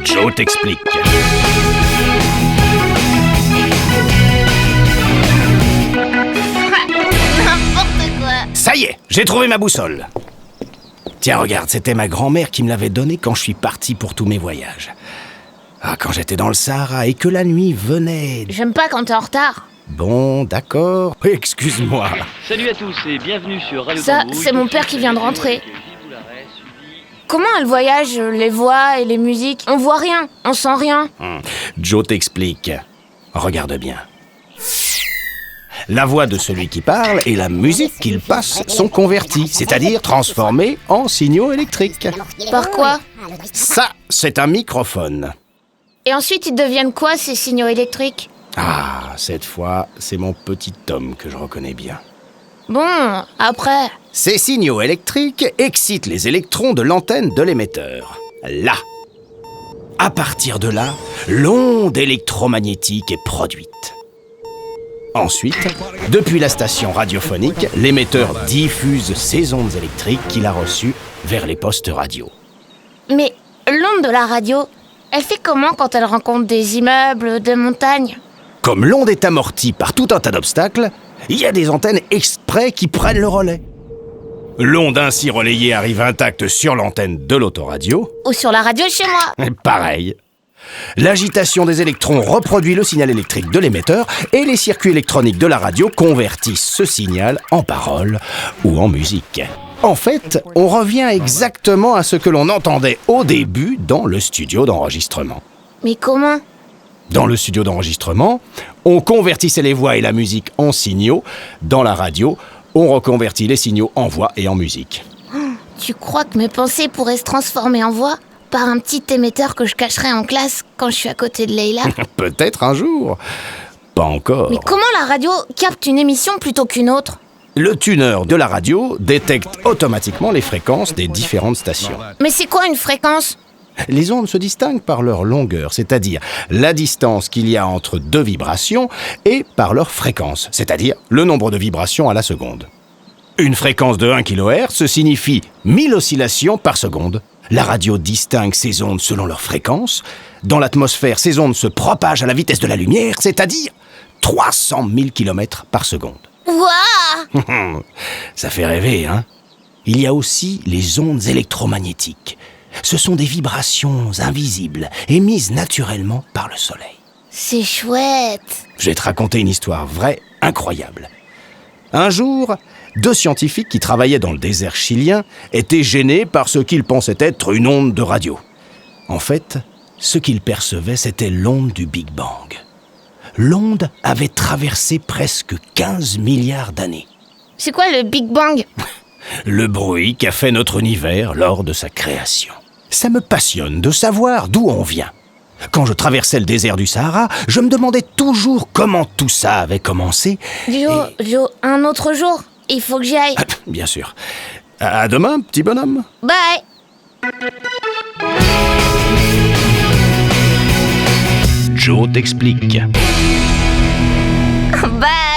Joe t'explique. N'importe quoi. Ça y est, j'ai trouvé ma boussole. Tiens, regarde, c'était ma grand-mère qui me l'avait donnée quand je suis parti pour tous mes voyages. Ah, quand j'étais dans le Sahara et que la nuit venait... J'aime pas quand t'es en retard. Bon, d'accord, excuse-moi. Salut à tous et bienvenue sur Radio Ça, Grenouille. c'est mon père qui vient de rentrer. Comment elle voyage, les voix et les musiques? On voit rien, on sent rien. Joe t'explique. Regarde bien. La voix de celui qui parle et la musique qu'il passe sont converties, c'est-à-dire transformées en signaux électriques. Par quoi? Ça, c'est un microphone. Et ensuite, ils deviennent quoi, ces signaux électriques? Ah, cette fois, c'est mon petit Tom que je reconnais bien. Bon, après... Ces signaux électriques excitent les électrons de l'antenne de l'émetteur. Là. À partir de là, l'onde électromagnétique est produite. Ensuite, depuis la station radiophonique, l'émetteur diffuse ces ondes électriques qu'il a reçues vers les postes radio. Mais l'onde de la radio, elle fait comment quand elle rencontre des immeubles, des montagnes? Comme l'onde est amortie par tout un tas d'obstacles, il y a des antennes exprès qui prennent le relais. L'onde ainsi relayée arrive intacte sur l'antenne de l'autoradio. Ou sur la radio chez moi? Pareil. L'agitation des électrons reproduit le signal électrique de l'émetteur et les circuits électroniques de la radio convertissent ce signal en paroles ou en musique. En fait, on revient exactement à ce que l'on entendait au début dans le studio d'enregistrement. Mais comment? Dans le studio d'enregistrement, on convertissait les voix et la musique en signaux. Dans la radio, on reconvertit les signaux en voix et en musique. Tu crois que mes pensées pourraient se transformer en voix par un petit émetteur que je cacherai en classe quand je suis à côté de Leïla? Peut-être un jour. Pas encore. Mais comment la radio capte une émission plutôt qu'une autre? Le tuneur de la radio détecte automatiquement les fréquences des différentes stations. Mais c'est quoi une fréquence? Les ondes se distinguent par leur longueur, c'est-à-dire la distance qu'il y a entre deux vibrations, et par leur fréquence, c'est-à-dire le nombre de vibrations à la seconde. Une fréquence de 1 kHz signifie 1000 oscillations par seconde. La radio distingue ces ondes selon leur fréquence. Dans l'atmosphère, ces ondes se propagent à la vitesse de la lumière, c'est-à-dire 300 000 km par seconde. Waouh! Ça fait rêver, hein? Il y a aussi les ondes électromagnétiques. Ce sont des vibrations invisibles, émises naturellement par le soleil. C'est chouette! Je vais te raconter une histoire vraie, incroyable. Un jour, deux scientifiques qui travaillaient dans le désert chilien étaient gênés par ce qu'ils pensaient être une onde de radio. En fait, ce qu'ils percevaient, c'était l'onde du Big Bang. L'onde avait traversé presque 15 milliards d'années. C'est quoi le Big Bang? Le bruit qu'a fait notre univers lors de sa création. Ça me passionne de savoir d'où on vient. Quand je traversais le désert du Sahara, je me demandais toujours comment tout ça avait commencé. Joe, un autre jour, il faut que j'y aille. Bien sûr. À demain, petit bonhomme. Bye! Joe t'explique. Bye!